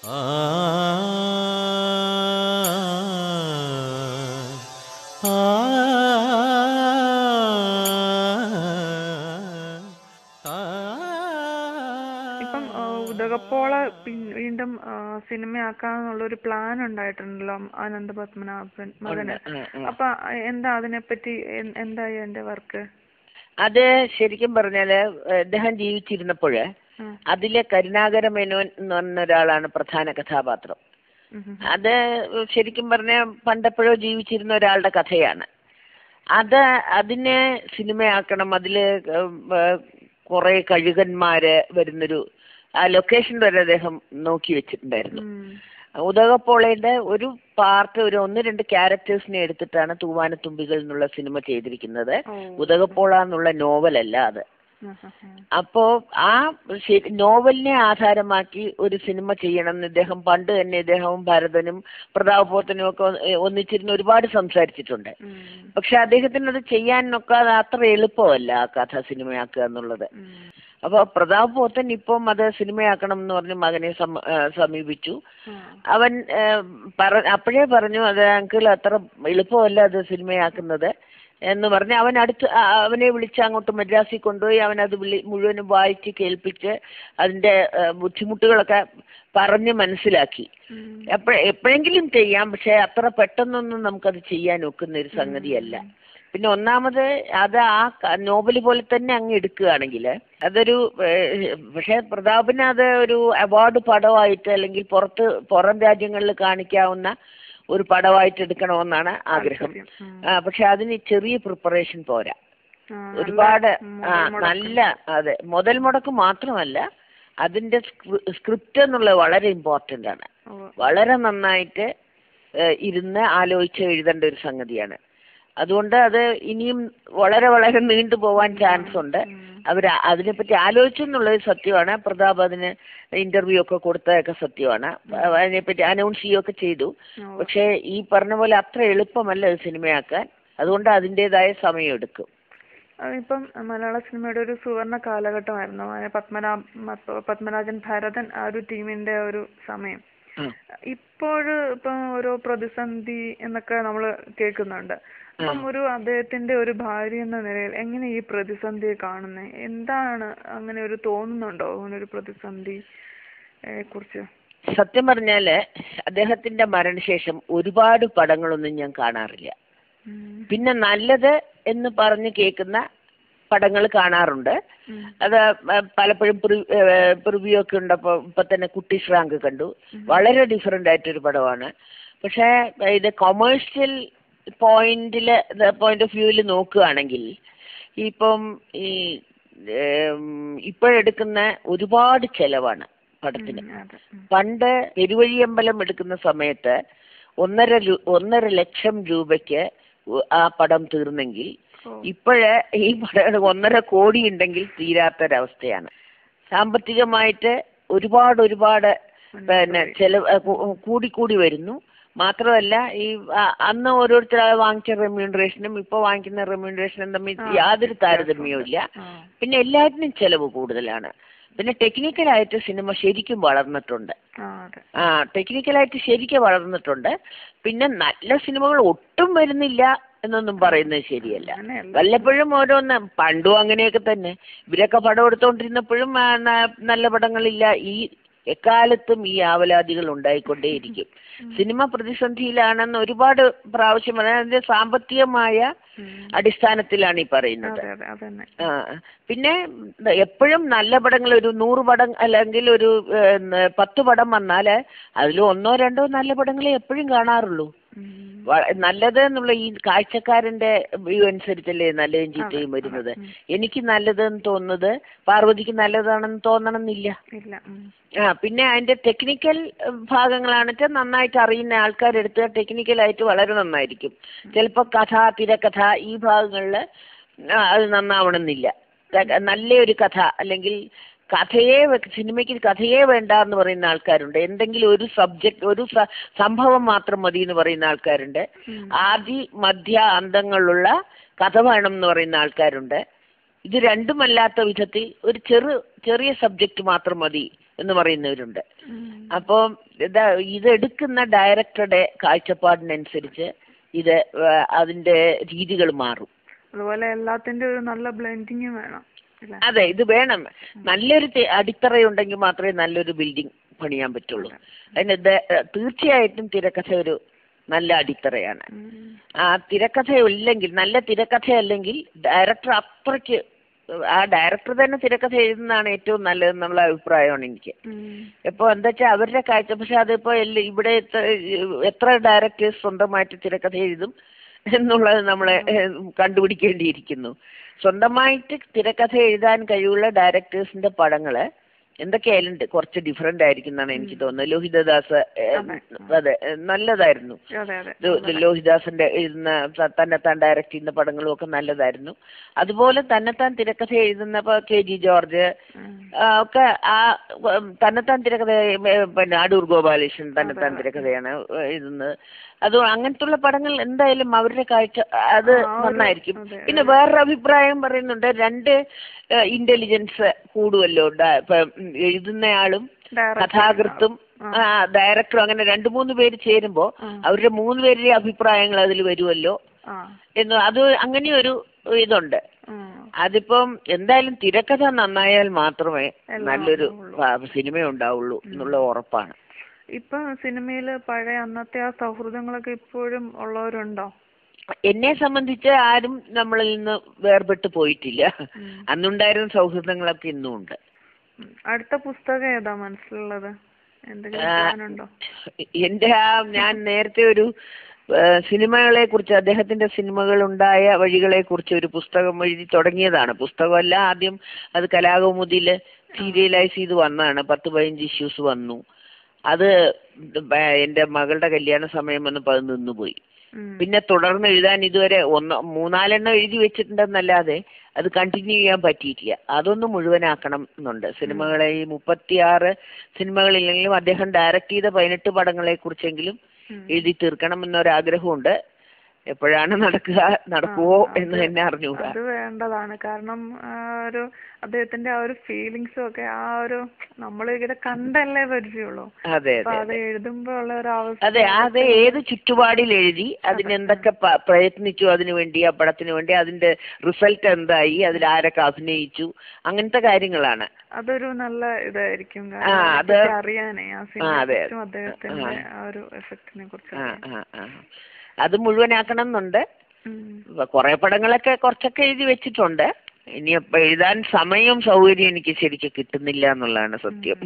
ഇപ്പം ഉദകപ്പോള വീണ്ടും സിനിമയാക്കാന്നുള്ളൊരു പ്ലാൻ ഉണ്ടായിട്ടുണ്ടല്ലോ അനന്തപത്മനാഭൻ മകന്. അപ്പൊ എന്താ അതിനെപ്പറ്റി എന്തായി അതിന്റെ വർക്ക്? അത് ശരിക്കും പറഞ്ഞാല് അദ്ദേഹം ജീവിച്ചിരുന്നപ്പോഴ് അതിലെ കരുണാകര മേനോൻ എന്ന് പറഞ്ഞ ഒരാളാണ് പ്രധാന കഥാപാത്രം. അത് ശരിക്കും പറഞ്ഞ പണ്ടെപ്പോഴോ ജീവിച്ചിരുന്ന ഒരാളുടെ കഥയാണ്. അതിനെ സിനിമയാക്കണം. അതില് കുറെ കഴുകന്മാര് വരുന്നൊരു ലൊക്കേഷൻ വരെ അദ്ദേഹം നോക്കി വെച്ചിട്ടുണ്ടായിരുന്നു. ഉദകപ്പോളയുടെ ഒരു പാർട്ട്, ഒരു 1-2 ക്യാരക്ടേഴ്സിനെ എടുത്തിട്ടാണ് തൂവാനത്തുമ്പികൾ എന്നുള്ള സിനിമ ചെയ്തിരിക്കുന്നത്. ഉദകപ്പോള എന്നുള്ള നോവലല്ല അത്. അപ്പോ ആ നോവലിനെ ആധാരമാക്കി ഒരു സിനിമ ചെയ്യണം എന്ന് ഇദ്ദേഹം പണ്ട് തന്നെ ഇദ്ദേഹവും ഭരതനും പ്രതാപ് പോത്തനും ഒക്കെ ഒന്നിച്ചിരുന്ന് ഒരുപാട് സംസാരിച്ചിട്ടുണ്ട്. പക്ഷെ അദ്ദേഹത്തിന് അത് ചെയ്യാനൊക്കെ അത് അത്ര എളുപ്പമല്ല ആ കഥ സിനിമയാക്കുക എന്നുള്ളത്. അപ്പൊ പ്രതാപ് പോത്തൻ ഇപ്പം അത് സിനിമയാക്കണം എന്ന് പറഞ്ഞ് മകനെ സമീപിച്ചു. അവൻ അപ്പോഴേ പറഞ്ഞു അത് അങ്കിൾ അത്ര എളുപ്പമല്ല അത് സിനിമയാക്കുന്നത് എന്ന് പറഞ്ഞ് അവനെ വിളിച്ച് അങ്ങോട്ട് മദ്രാസിൽ കൊണ്ടുപോയി അവനത് മുഴുവനും വായിച്ച് കേൾപ്പിച്ച് അതിന്റെ ബുദ്ധിമുട്ടുകളൊക്കെ പറഞ്ഞ് മനസ്സിലാക്കി. എപ്പോഴെങ്കിലും ചെയ്യാം, പക്ഷെ അത്ര പെട്ടെന്നൊന്നും നമുക്കത് ചെയ്യാൻ ഒക്കുന്ന ഒരു സംഗതിയല്ല. പിന്നെ ഒന്നാമത് അത് ആ നോവല് പോലെ തന്നെ അങ്ങ് എടുക്കുകയാണെങ്കിൽ അതൊരു, പക്ഷെ പ്രതാപിന് അത് ഒരു അവാർഡ് പടമായിട്ട് അല്ലെങ്കിൽ പുറം രാജ്യങ്ങളിൽ കാണിക്കാവുന്ന ഒരു പടമായിട്ട് എടുക്കണമെന്നാണ് ആഗ്രഹം. പക്ഷെ അതിന് ചെറിയ പ്രിപ്പറേഷൻ പോരാ, ഒരുപാട് നല്ല, അതെ, മുതൽ മുടക്ക് മാത്രമല്ല, അതിന്റെ സ്ക്രിപ്റ്റ് എന്നുള്ളത് വളരെ ഇമ്പോർട്ടന്റ് ആണ്. വളരെ നന്നായിട്ട് ഇരുന്ന് ആലോചിച്ച് എഴുതേണ്ട ഒരു സംഗതിയാണ്. അതുകൊണ്ട് അത് ഇനിയും വളരെ വളരെ നീണ്ടു പോവാൻ ചാൻസ് ഉണ്ട്. അതിനെപ്പറ്റി ആലോചിച്ചു എന്നുള്ളത് സത്യമാണ്. പ്രതാപ് അതിന് ഇന്റർവ്യൂ ഒക്കെ കൊടുത്തതൊക്കെ സത്യമാണ്. അതിനെപ്പറ്റി അനൗൺസ് ചെയ്യുകയൊക്കെ ചെയ്തു. പക്ഷെ ഈ പറഞ്ഞ പോലെ അത്ര എളുപ്പമല്ല അത് സിനിമയാക്കാൻ. അതുകൊണ്ട് അതിൻ്റെതായ സമയം എടുക്കും. ഇപ്പം മലയാള സിനിമയുടെ ഒരു സുവർണ കാലഘട്ടമായിരുന്നു പത്മരാജൻ, ഭരതൻ, ആ ഒരു ടീമിന്റെ ഒരു സമയം. ഇപ്പം ഓരോ പ്രതിസന്ധി എന്നൊക്കെ നമ്മൾ കേൾക്കുന്നുണ്ട്. അപ്പം അദ്ദേഹത്തിന്റെ ഒരു ഭാര്യ എന്ന നിലയിൽ എങ്ങനെ ഈ പ്രതിസന്ധിയെ കാണുന്നത്? എന്താണ് അങ്ങനെ ഒരു തോന്നുന്നുണ്ടോ അങ്ങനെ ഒരു പ്രതിസന്ധിയെ കുറിച്ച്? സത്യം പറഞ്ഞാല് അദ്ദേഹത്തിന്റെ മരണശേഷം ഒരുപാട് പടങ്ങളൊന്നും ഞാൻ കാണാറില്ല. പിന്നെ നല്ലത് എന്ന് പറഞ്ഞ് കേൾക്കുന്ന പടങ്ങൾ കാണാറുണ്ട്. അത് പലപ്പോഴും പ്രിവ്യൂ ഒക്കെ ഉണ്ടപ്പോ ഇപ്പൊ തന്നെ കുട്ടി ശ്രാങ്ക് കണ്ടു. വളരെ ഡിഫറെന്റ് ആയിട്ടൊരു പടമാണ്. പക്ഷെ ഇത് കൊമേഴ്ഷ്യൽ പോയിന്റ് ഓഫ് വ്യൂവിൽ നോക്കുകയാണെങ്കിൽ ഇപ്പം ഈ ഇപ്പോഴെടുക്കുന്ന ഒരുപാട് ചെലവാണ് പടത്തിന്. പണ്ട് പെരുവഴിയമ്പലം എടുക്കുന്ന സമയത്ത് 1.5 ലക്ഷം രൂപയ്ക്ക് ആ പടം തീർന്നെങ്കിൽ ഇപ്പോഴ് ഈ പടം 1.5 കോടി ഉണ്ടെങ്കിൽ തീരാത്തൊരവസ്ഥയാണ്. സാമ്പത്തികമായിട്ട് ഒരുപാട് പിന്നെ കൂടി വരുന്നു. മാത്രമല്ല ഈ അന്ന് ഓരോരുത്തർ വാങ്ങിച്ച റെമ്യൂണറേഷനും ഇപ്പൊ വാങ്ങിക്കുന്ന റെമ്യൂണറേഷനും തമ്മിൽ യാതൊരു താരതമ്യവും ഇല്ല. പിന്നെ എല്ലാറ്റിനും ചെലവ് കൂടുതലാണ്. പിന്നെ ടെക്നിക്കലായിട്ട് സിനിമ ശരിക്കും വളർന്നിട്ടുണ്ട്. ടെക്നിക്കലായിട്ട് ശരിക്കും വളർന്നിട്ടുണ്ട്. പിന്നെ നല്ല സിനിമകൾ ഒട്ടും വരുന്നില്ല എന്നൊന്നും പറയുന്നത് ശരിയല്ല. വല്ലപ്പോഴും ഓരോന്ന്, പണ്ടും അങ്ങനെയൊക്കെ തന്നെ. ഇവരൊക്കെ പടം എടുത്തോണ്ടിരുന്നപ്പോഴും നല്ല പടങ്ങളില്ല. ഈ എക്കാലത്തും ഈ ആവലാതികൾ ഉണ്ടായിക്കൊണ്ടേയിരിക്കും. സിനിമ പ്രതിസന്ധിയിലാണെന്ന് ഒരുപാട് പ്രാവശ്യം പറഞ്ഞാൽ അതിന്റെ സാമ്പത്തികമായ അടിസ്ഥാനത്തിലാണ് ഈ പറയുന്നത്. പിന്നെ എപ്പോഴും നല്ല പടങ്ങൾ, ഒരു 100 പടം അല്ലെങ്കിൽ ഒരു 10 പടം വന്നാല് അതിൽ 1-2 നല്ല പടങ്ങളെ എപ്പോഴും കാണാറുള്ളൂ. നല്ലത് എന്നുള്ള ഈ കാഴ്ചക്കാരന്റെ വ്യൂ അനുസരിച്ചല്ലേ നല്ലതും ചീത്തയും വരുന്നത്. എനിക്ക് നല്ലതെന്ന് തോന്നുന്നത് പാർവതിക്ക് നല്ലതാണെന്ന് തോന്നണമെന്നില്ല. പിന്നെ അതിന്റെ ടെക്നിക്കൽ ഭാഗങ്ങളാണെന്ന് നന്നായിട്ട് അറിയുന്ന ആൾക്കാരെടുത്ത് ടെക്നിക്കലായിട്ട് വളരെ നന്നായിരിക്കും. ചിലപ്പോൾ കഥ, തിരക്കഥ ഈ ഭാഗങ്ങളിൽ അത് നന്നാവണമെന്നില്ല. നല്ലൊരു കഥ അല്ലെങ്കിൽ സിനിമയ്ക്ക് കഥയെ വേണ്ട എന്ന് പറയുന്ന ആൾക്കാരുണ്ട്. എന്തെങ്കിലും ഒരു സബ്ജക്ട്, ഒരു സംഭവം മാത്രം മതി എന്ന് പറയുന്ന ആൾക്കാരുണ്ട്. ആദി മധ്യ അന്തങ്ങളുള്ള കഥ വേണം എന്ന് പറയുന്ന ആൾക്കാരുണ്ട്. ഇത് രണ്ടുമല്ലാത്ത വിധത്തിൽ ഒരു ചെറിയ സബ്ജക്റ്റ് മാത്രം മതി എന്ന് പറയുന്നവരുണ്ട്. അപ്പോൾ ഇതെടുക്കുന്ന ഡയറക്ടറുടെ കാഴ്ചപ്പാടിനനുസരിച്ച് ഇത് അതിന്റെ രീതികൾ മാറും. അതുപോലെ എല്ലാത്തിന്റെ ഒരു നല്ല ബ്ലെൻഡിങ് വേണം. അതെ, ഇത് വേണം. നല്ലൊരു അടിത്തറയുണ്ടെങ്കിൽ മാത്രമേ നല്ലൊരു ബിൽഡിംഗ് പണിയാൻ പറ്റുള്ളൂ. അതിന് തീർച്ചയായിട്ടും തിരക്കഥ ഒരു നല്ല അടിത്തറയാണ്. ആ തിരക്കഥ ഇല്ലെങ്കിൽ, നല്ല തിരക്കഥ അല്ലെങ്കിൽ ഡയറക്ടർ അത്രയ്ക്ക്, ആ ഡയറക്ടർ തന്നെ തിരക്കഥ എഴുതുന്നതാണ് ഏറ്റവും നല്ലതെന്നുള്ള അഭിപ്രായമാണ് എനിക്ക്. ഇപ്പോൾ എന്താ വെച്ചാൽ അവരുടെ കാഴ്ച. പക്ഷെ അതിപ്പോ ഇവിടെ എത്ര ഡയറക്ടേഴ്സ് സ്വന്തമായിട്ട് തിരക്കഥ എഴുതും എന്നുള്ളത് നമ്മളെ കണ്ടുപിടിക്കേണ്ടിയിരിക്കുന്നു. സ്വന്തമായിട്ട് തിരക്കഥ എഴുതാൻ കഴിവുള്ള ഡയറക്ടേഴ്സിന്റെ പടങ്ങള് എന്തൊക്കെയായാലും കുറച്ച് ഡിഫറെന്റ് ആയിരിക്കും എന്നാണ് എനിക്ക് തോന്നുന്നത്. ലോഹിതദാസ് അതെ നല്ലതായിരുന്നു. ലോഹിതദാസിന്റെ എഴുതുന്ന തന്നെത്താൻ ഡയറക്ട് ചെയ്യുന്ന പടങ്ങളും ഒക്കെ നല്ലതായിരുന്നു. അതുപോലെ തന്നെത്താൻ തിരക്കഥ എഴുതുന്ന KG ജോർജ് ഒക്കെ ആ തന്നെത്താൻ തിരക്കഥ, പിന്നെ അടൂർ ഗോപാലകൃഷ്ണൻ തന്നെത്താൻ തിരക്കഥയാണ് എഴുതുന്നത്. അത് അങ്ങനത്തുള്ള പടങ്ങൾ എന്തായാലും അവരുടെ കാഴ്ച അത് നന്നായിരിക്കും. പിന്നെ വേറൊരു അഭിപ്രായം പറയുന്നുണ്ട്, 2 ഇന്റലിജൻസ് കൂടുമല്ലോ, എഴുതുന്നയാളും കഥാകൃത്തും ഡയറക്ടറും, അങ്ങനെ 2-3 പേര് ചേരുമ്പോ അവരുടെ 3 പേരുടെ അഭിപ്രായങ്ങൾ അതിൽ വരുമല്ലോ എന്ന്, അത് അങ്ങനെയൊരു ഇതുണ്ട്. അതിപ്പം എന്തായാലും തിരക്കഥ നന്നായാൽ മാത്രമേ നല്ലൊരു സിനിമ ഉണ്ടാവുള്ളൂ എന്നുള്ള ഉറപ്പാണ്. ഇപ്പൊ സിനിമയില് പഴയ അന്നത്തെ ആ സൗഹൃദങ്ങളൊക്കെ ഇപ്പോഴും ഉള്ളവരുണ്ടോ? എന്നെ സംബന്ധിച്ച് ആരും നമ്മളിൽ നിന്ന് വേർപെട്ട് പോയിട്ടില്ല. അന്നുണ്ടായിരുന്ന സൗഹൃദങ്ങളൊക്കെ ഇന്നും ഉണ്ട്. അടുത്ത പുസ്തകം ഏതാ മനസ്സിലുള്ളത്? എന്റെ ഞാൻ നേരത്തെ ഒരു സിനിമകളെ കുറിച്ച്, അദ്ദേഹത്തിന്റെ സിനിമകൾ ഉണ്ടായ വഴികളെ കുറിച്ച് ഒരു പുസ്തകം എഴുതി തുടങ്ങിയതാണ്. പുസ്തകമല്ല, ആദ്യം അത് കലാകൗമുദിയില് സീരിയലൈസ് ചെയ്ത് വന്നതാണ്. 10-15 ഇഷ്യൂസ് വന്നു. അത് എന്റെ മകളുടെ കല്യാണ സമയം വന്നപ്പോൾ അത് നിന്നുപോയി. പിന്നെ തുടർന്ന് എഴുതാൻ ഇതുവരെ 3-4 എഴുതി വെച്ചിട്ടുണ്ടെന്നല്ലാതെ അത് കണ്ടിന്യൂ ചെയ്യാൻ പറ്റിയിട്ടില്ല. അതൊന്ന് മുഴുവനാക്കണം എന്നുണ്ട്. സിനിമകളെ ഈ 36 സിനിമകളില്ലെങ്കിലും അദ്ദേഹം ഡയറക്ട് ചെയ്ത 18 പടങ്ങളെ കുറിച്ചെങ്കിലും എഴുതി തീർക്കണം എന്നൊരാഗ്രഹമുണ്ട്. എപ്പോഴാണ് നടക്കുവോ എന്ന് തന്നെ അറിഞ്ഞുകൂടാ. അത് വേണ്ടതാണ്. കാരണം ഒരു അദ്ദേഹത്തിന്റെ ആ ഒരു ഫീലിങ്സും ഒക്കെ ആ ഒരു നമ്മളിങ്ങനെ കണ്ടല്ലേ പരിചയമുള്ളൂ. അതെ അത് എഴുതുമ്പോ ഉള്ള ഒരു അവസ്ഥ, അതെ ഏത് ചുറ്റുപാടിൽ എഴുതി, അതിനെന്തൊക്കെ പ്രയത്നിച്ചു അതിനു വേണ്ടി, ആ പടത്തിന് വേണ്ടി, അതിന്റെ റിസൾട്ട് എന്തായി, അതിൽ ആരൊക്കെ അഭിനയിച്ചു, അങ്ങനത്തെ കാര്യങ്ങളാണ്. അതൊരു നല്ല ഇതായിരിക്കും അറിയാനേ ആ സിനിമ അദ്ദേഹത്തിന്റെ ആ ഒരു എഫക്റ്റിനെ കുറിച്ച്. അത് മുഴുവനാക്കണം എന്നുണ്ട്. കുറെ പടങ്ങളൊക്കെ കുറച്ചൊക്കെ എഴുതി വെച്ചിട്ടുണ്ട്. ഇനി എഴുതാൻ സമയവും സൗകര്യം എനിക്ക് ശരിക്കും കിട്ടുന്നില്ല എന്നുള്ളതാണ് സത്യം.